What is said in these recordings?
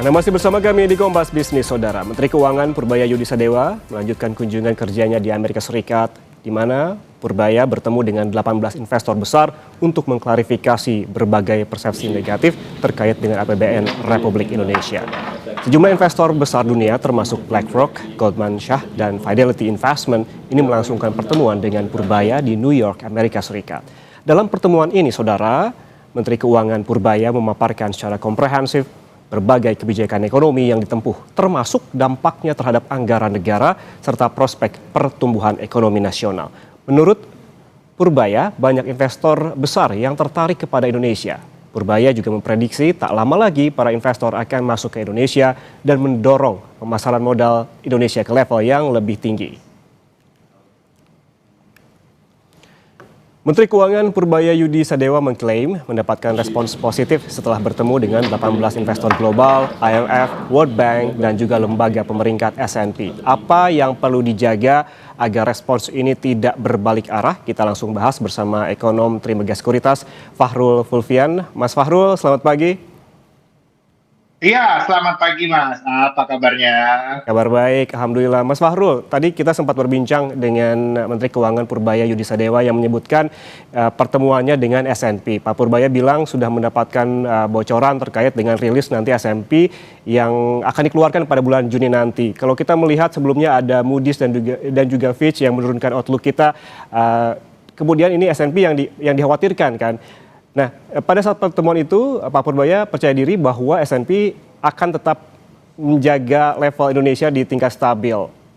Anda masih bersama kami di Kompas Bisnis, Saudara. Menteri Keuangan Purbaya Yudi Sadewa melanjutkan kunjungan kerjanya di Amerika Serikat, di mana Purbaya bertemu dengan 18 investor besar untuk mengklarifikasi berbagai persepsi negatif terkait dengan APBN Republik Indonesia. Sejumlah investor besar dunia termasuk BlackRock, Goldman Sachs, dan Fidelity Investment ini melangsungkan pertemuan dengan Purbaya di New York, Amerika Serikat. Dalam pertemuan ini, Saudara, Menteri Keuangan Purbaya memaparkan secara komprehensif berbagai kebijakan ekonomi yang ditempuh, termasuk dampaknya terhadap anggaran negara serta prospek pertumbuhan ekonomi nasional. Menurut Purbaya, banyak investor besar yang tertarik kepada Indonesia. Purbaya juga memprediksi tak lama lagi para investor akan masuk ke Indonesia dan mendorong pemasaran modal Indonesia ke level yang lebih tinggi. Menteri Keuangan Purbaya Yudi Sadewa mengklaim mendapatkan respons positif setelah bertemu dengan 18 investor global, IMF, World Bank, dan juga lembaga pemeringkat S&P. Apa yang perlu dijaga agar respons ini tidak berbalik arah? Kita langsung bahas bersama ekonom Trimegah Sekuritas, Fahrul Fulvian. Mas Fahrul, selamat pagi. Iya, selamat pagi Mas. Apa kabarnya? Kabar baik, Alhamdulillah. Mas Fahrul, tadi kita sempat berbincang dengan Menteri Keuangan Purbaya Yudi Sadewa yang menyebutkan pertemuannya dengan S&P. Pak Purbaya bilang sudah mendapatkan bocoran terkait dengan rilis nanti S&P yang akan dikeluarkan pada bulan Juni nanti. Kalau kita melihat sebelumnya ada Moody's dan juga Fitch yang menurunkan outlook kita, kemudian ini S&P yang dikhawatirkan kan. Nah, pada saat pertemuan itu, Pak Purbaya percaya diri bahwa S&P akan tetap menjaga level Indonesia di tingkat stabil.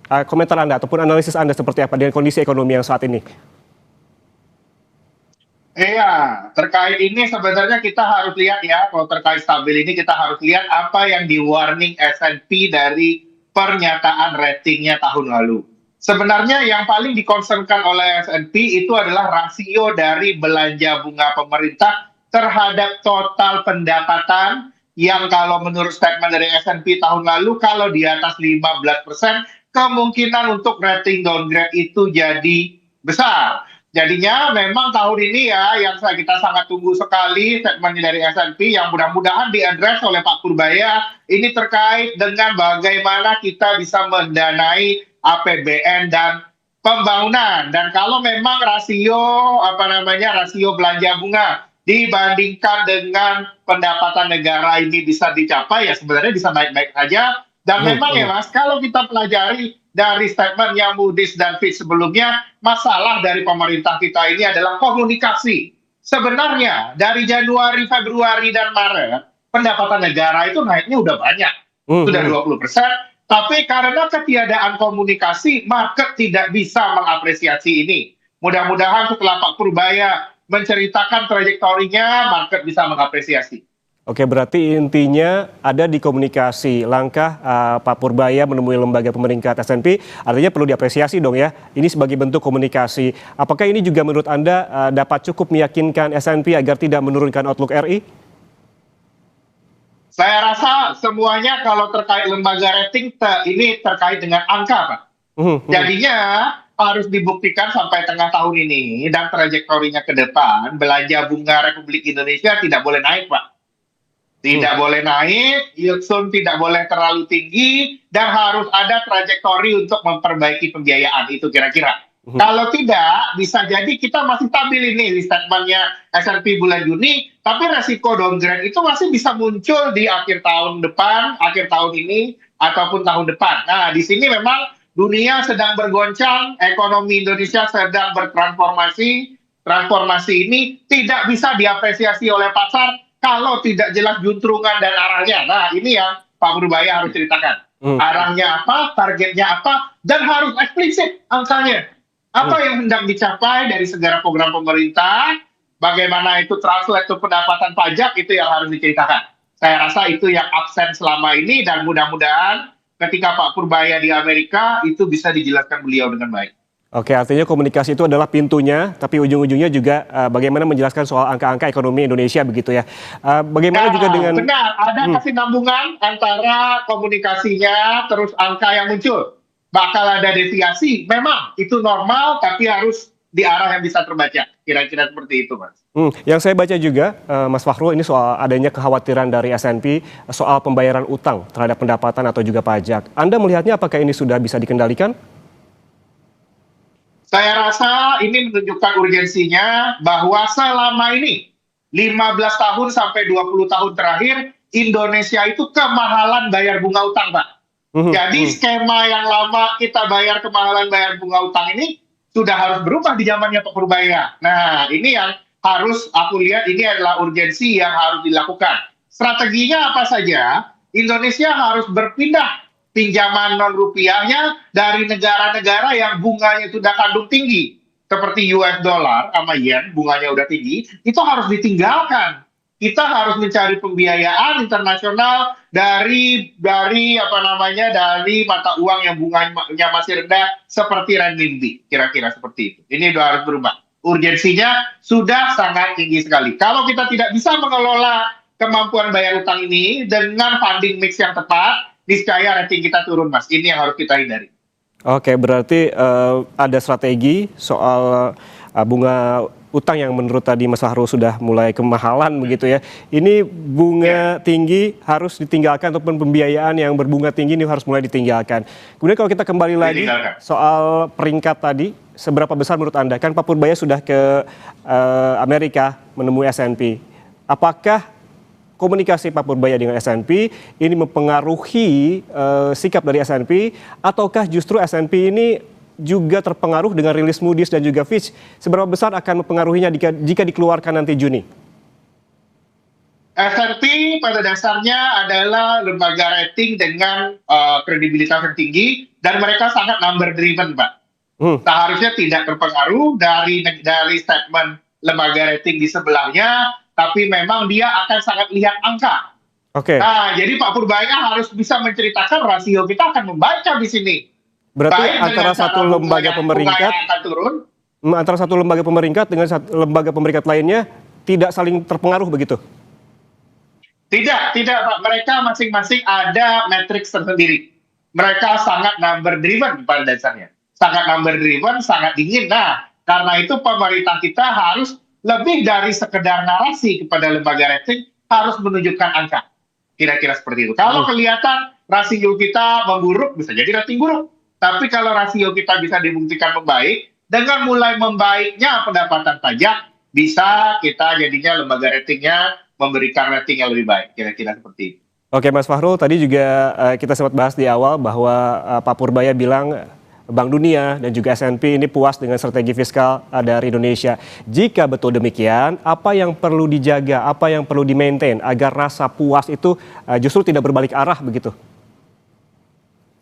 Komentar Anda ataupun analisis Anda seperti apa dengan kondisi ekonomi yang saat ini? Iya, terkait ini sebenarnya kita harus lihat ya, kalau terkait stabil ini kita harus lihat apa yang di warning S&P dari pernyataan ratingnya tahun lalu. Sebenarnya yang paling dikonsenkan oleh S&P itu adalah rasio dari belanja bunga pemerintah terhadap total pendapatan yang kalau menurut statement dari S&P tahun lalu kalau di atas 15% kemungkinan untuk rating downgrade itu jadi besar. Jadinya memang tahun ini ya yang kita sangat tunggu sekali statementnya dari S&P yang mudah-mudahan diadres oleh Pak Purbaya ini terkait dengan bagaimana kita bisa mendanai APBN dan pembangunan. Dan kalau memang rasio rasio belanja bunga dibandingkan dengan pendapatan negara ini bisa dicapai ya sebenarnya bisa baik-baik saja. Dan memang ya Mas, kalau kita pelajari dari statementnya Moody's dan Fitch sebelumnya, masalah dari pemerintah kita ini adalah komunikasi. Sebenarnya dari Januari, Februari, dan Maret, pendapatan negara itu naiknya udah banyak. Sudah 20%. Tapi karena ketiadaan komunikasi, market tidak bisa mengapresiasi ini. Mudah-mudahan setelah Pak Purbaya menceritakan trajektorinya, market bisa mengapresiasi. Oke, berarti intinya ada di komunikasi. Langkah Pak Purbaya menemui lembaga pemeringkat S&P artinya perlu diapresiasi dong ya. Ini sebagai bentuk komunikasi. Apakah ini juga menurut Anda dapat cukup meyakinkan S&P agar tidak menurunkan outlook RI? Saya rasa semuanya kalau terkait lembaga rating ini terkait dengan angka, Pak. Jadinya harus dibuktikan sampai tengah tahun ini dan trajektorinya ke depan, belanja bunga Republik Indonesia tidak boleh naik, Pak. Tidak boleh naik, yield soon tidak boleh terlalu tinggi, dan harus ada trajektori untuk memperbaiki pembiayaan itu kira-kira. Kalau tidak, bisa jadi kita masih stabil ini di statementnya S&P bulan Juni, tapi resiko downgrade itu masih bisa muncul di akhir tahun depan, akhir tahun ini, ataupun tahun depan. Nah, di sini memang dunia sedang bergoncang, ekonomi Indonesia sedang bertransformasi. Transformasi ini tidak bisa diapresiasi oleh pasar kalau tidak jelas juntrungan dan arahnya. Nah, ini yang Pak Purbaya harus ceritakan. Arahnya apa, targetnya apa, dan harus eksplisit angkanya. Apa yang hendak dicapai dari segala program pemerintah, bagaimana itu translate ke pendapatan pajak, itu yang harus diceritakan. Saya rasa itu yang absen selama ini, dan mudah-mudahan ketika Pak Purbaya di Amerika, itu bisa dijelaskan beliau dengan baik. Oke, artinya komunikasi itu adalah pintunya, tapi ujung-ujungnya juga bagaimana menjelaskan soal angka-angka ekonomi Indonesia begitu ya. Bagaimana juga dengan... Benar, ada kesinambungan antara komunikasinya, terus angka yang muncul. Bakal ada deviasi, memang itu normal, tapi harus di arah yang bisa terbaca. Kira-kira seperti itu, Mas. Yang saya baca juga, Mas Fahrul, ini soal adanya kekhawatiran dari S&P soal pembayaran utang terhadap pendapatan atau juga pajak. Anda melihatnya apakah ini sudah bisa dikendalikan? Saya rasa ini menunjukkan urgensinya bahwa selama ini 15 tahun sampai 20 tahun terakhir Indonesia itu kemahalan bayar bunga utang, Pak. Mhm, Jadi mhm. skema yang lama kita bayar kemahalan bayar bunga utang ini sudah harus berubah di zamannya Pak Purbaya. Nah, ini yang harus aku lihat ini adalah urgensi yang harus dilakukan. Strateginya apa saja? Indonesia harus berpindah pinjaman non rupiahnya dari negara-negara yang bunganya sudah kandung tinggi seperti US dollar sama yen bunganya udah tinggi itu harus ditinggalkan. Kita harus mencari pembiayaan internasional dari apa namanya dari mata uang yang bunganya masih rendah seperti renminbi, kira-kira seperti itu. Ini udah harus berubah. Urgensinya sudah sangat tinggi sekali. Kalau kita tidak bisa mengelola kemampuan bayar utang ini dengan funding mix yang tepat, niscaya rating kita turun, Mas. Ini yang harus kita hindari. Oke, berarti ada strategi soal bunga utang yang menurut tadi Mas Fahrul sudah mulai kemahalan begitu ya. Ini bunga tinggi harus ditinggalkan ataupun pembiayaan yang berbunga tinggi ini harus mulai ditinggalkan. Kemudian kalau kita kembali lagi Ditinggalkan. soal peringkat tadi, seberapa besar menurut Anda? Kan Pak Purbaya sudah ke Amerika menemui S&P. Apakah komunikasi Pak Purbaya dengan S&P ini mempengaruhi sikap dari S&P ataukah justru S&P ini juga terpengaruh dengan rilis Moody's dan juga Fitch? Seberapa besar akan mempengaruhinya jika dikeluarkan nanti Juni? S&P pada dasarnya adalah lembaga rating dengan kredibilitas yang tinggi dan mereka sangat number driven, Pak. Hmm, Seharusnya tidak terpengaruh dari statement lembaga rating di sebelahnya, tapi memang dia akan sangat lihat angka. Oke, Nah, jadi Pak Purbaya harus bisa menceritakan rasio kita akan membaca di sini. berarti Baik dengan cara bunga yang akan turun. antara satu lembaga pemeringkat dengan lembaga pemeringkat lainnya tidak saling terpengaruh begitu? Tidak Pak. Mereka masing-masing ada matriks tersendiri. Mereka sangat number driven pada dasarnya. Sangat number driven, sangat dingin. Nah, karena itu pemerintah kita harus lebih dari sekedar narasi kepada lembaga rating, harus menunjukkan angka. Kira-kira seperti itu. Kalau kelihatan rasio kita memburuk, bisa jadi rating buruk. Tapi kalau rasio kita bisa dibuktikan membaik, dengan mulai membaiknya pendapatan pajak, bisa kita jadinya lembaga ratingnya memberikan rating yang lebih baik. Kira-kira seperti itu. Oke, Mas Fahrul, tadi juga kita sempat bahas di awal bahwa Pak Purbaya bilang Bank Dunia dan juga S&P ini puas dengan strategi fiskal dari Indonesia. Jika betul demikian, apa yang perlu dijaga, apa yang perlu di-maintain agar rasa puas itu justru tidak berbalik arah begitu?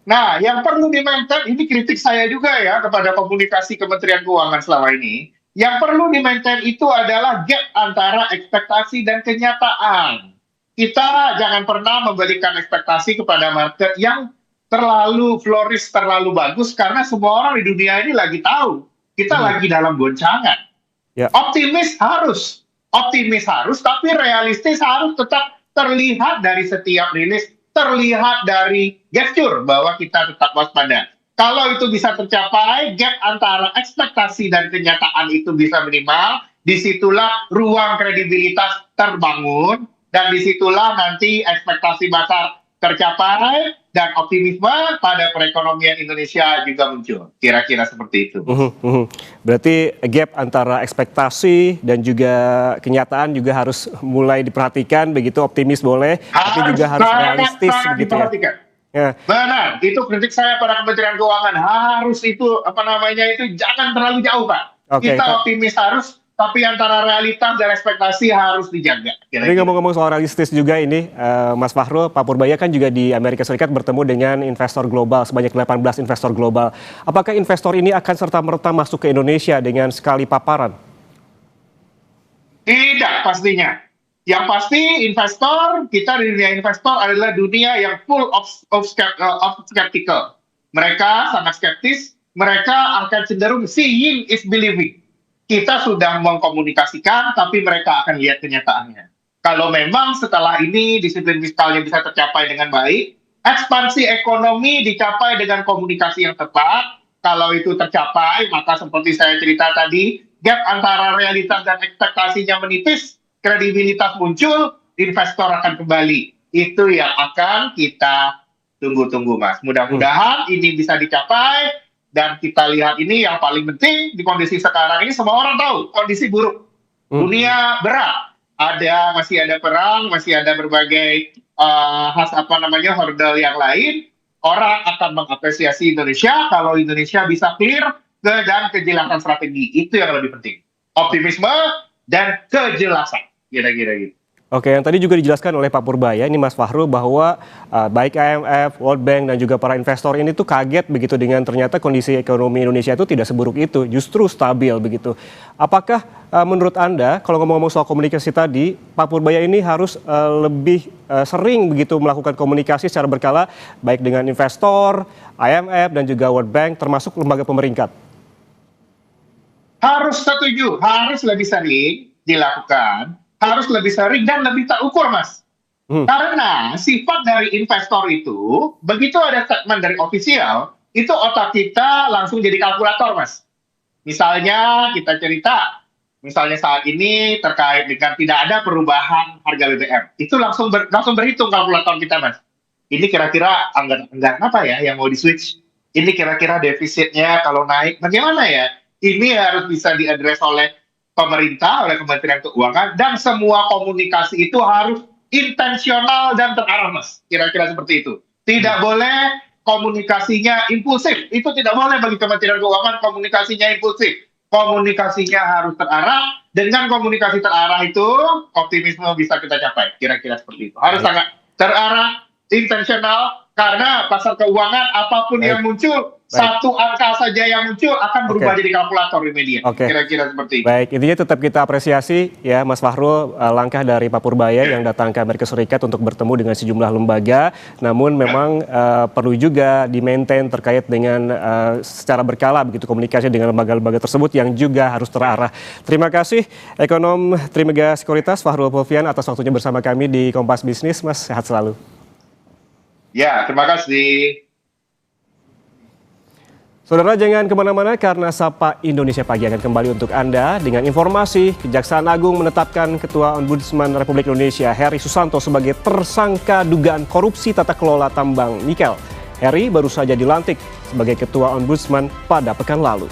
Nah, yang perlu di-maintain, ini kritik saya juga ya kepada komunikasi Kementerian Keuangan selama ini. Yang perlu di-maintain itu adalah gap antara ekspektasi dan kenyataan. Kita jangan pernah memberikan ekspektasi kepada market yang terlalu flourish, terlalu bagus, karena semua orang di dunia ini lagi tahu kita Mhm. lagi dalam goncangan. Ya. Optimis harus, tapi realistis harus tetap terlihat dari setiap rilis, terlihat dari gesture bahwa kita tetap waspada. Kalau itu bisa tercapai, gap antara ekspektasi dan kenyataan itu bisa minimal, disitulah ruang kredibilitas terbangun, dan disitulah nanti ekspektasi pasar tercapai, dan optimisme pada perekonomian Indonesia juga muncul. Kira-kira seperti itu. Mhm, mhm. Berarti gap antara ekspektasi dan juga kenyataan juga harus mulai diperhatikan begitu, optimis boleh, tapi juga harus realistis Sangat begitu ya. diperhatikan. Ya, Benar, itu kritik saya pada Kementerian Keuangan. Harus itu, apa namanya, itu jangan terlalu jauh, Pak. oke. Kita optimis harus, tapi antara realitas dan ekspektasi harus dijaga. Tapi Kira-kira. ngomong-ngomong soal realistis juga ini, Mas Fahrul, Pak Purbaya kan juga di Amerika Serikat bertemu dengan investor global, sebanyak 18 investor global. Apakah investor ini akan serta-merta masuk ke Indonesia dengan sekali paparan? Tidak pastinya. Yang pasti investor, kita di dunia investor adalah dunia yang full of skeptical. Mereka sangat skeptis, mereka akan cenderung seeing is believing. Kita sudah mengkomunikasikan, tapi mereka akan lihat kenyataannya. Kalau memang setelah ini disiplin fiskalnya bisa tercapai dengan baik, ekspansi ekonomi dicapai dengan komunikasi yang tepat, Kalau itu tercapai, maka seperti saya cerita tadi, gap antara realitas dan ekspektasinya menipis, kredibilitas muncul, investor akan kembali. Itu yang akan kita tunggu-tunggu, Mas. Mudah-mudahan ini bisa dicapai, dan kita lihat ini yang paling penting di kondisi sekarang ini, semua orang tahu kondisi buruk. Dunia berat. Masih ada perang, masih ada berbagai hurdle yang lain. Orang akan mengapresiasi Indonesia kalau Indonesia bisa clear dan kejelasan strategi. Itu yang lebih penting. Optimisme dan kejelasan. Kira-kira gitu. Oke, yang tadi juga dijelaskan oleh Pak Purbaya, ini Mas Fahrul, bahwa baik IMF, World Bank, dan juga para investor ini tuh kaget begitu dengan ternyata kondisi ekonomi Indonesia itu tidak seburuk itu, justru stabil begitu. Apakah menurut Anda, kalau ngomong-ngomong soal komunikasi tadi, Pak Purbaya ini harus lebih sering begitu melakukan komunikasi secara berkala, baik dengan investor, IMF, dan juga World Bank, termasuk lembaga pemeringkat? Harus setuju, harus lebih sering dilakukan. Harus lebih sering dan lebih terukur, Mas. Karena sifat dari investor itu, begitu ada statement dari ofisial, itu otak kita langsung jadi kalkulator, Mas. Misalnya kita cerita, misalnya saat ini terkait dengan tidak ada perubahan harga BBM, itu langsung berhitung kalkulator kita, Mas. Ini kira-kira anggaran apa ya yang mau di-switch? Ini kira-kira defisitnya kalau naik, bagaimana ya? Ini harus bisa diadres oleh pemerintah, oleh Kementerian Keuangan, dan semua komunikasi itu harus intensional dan terarah, Mas. Kira-kira seperti itu. Tidak boleh komunikasinya impulsif. Itu tidak boleh bagi Kementerian Keuangan komunikasinya impulsif. Komunikasinya harus terarah. Dengan komunikasi terarah itu, optimisme bisa kita capai. Kira-kira seperti itu. Harus sangat terarah, intensional, karena pasar keuangan apapun yang muncul, satu angka saja yang muncul akan berubah jadi kalkulator di media. Kira-kira seperti itu. Baik, intinya tetap kita apresiasi ya Mas Fahrul, langkah dari Pak Purbaya yang datang ke Amerika Serikat untuk bertemu dengan sejumlah lembaga. Namun memang perlu juga di-maintain terkait dengan secara berkala begitu komunikasi dengan lembaga-lembaga tersebut yang juga harus terarah. Terima kasih Ekonom Trimegah Sekuritas Fahrul Polvian atas waktunya bersama kami di Kompas Bisnis. Mas, sehat selalu. Ya, terima kasih. Saudara, jangan kemana-mana karena Sapa Indonesia Pagi akan kembali untuk Anda dengan informasi Kejaksaan Agung menetapkan Ketua Ombudsman Republik Indonesia Heri Susanto sebagai tersangka dugaan korupsi tata kelola tambang nikel. Heri baru saja dilantik sebagai Ketua Ombudsman pada pekan lalu.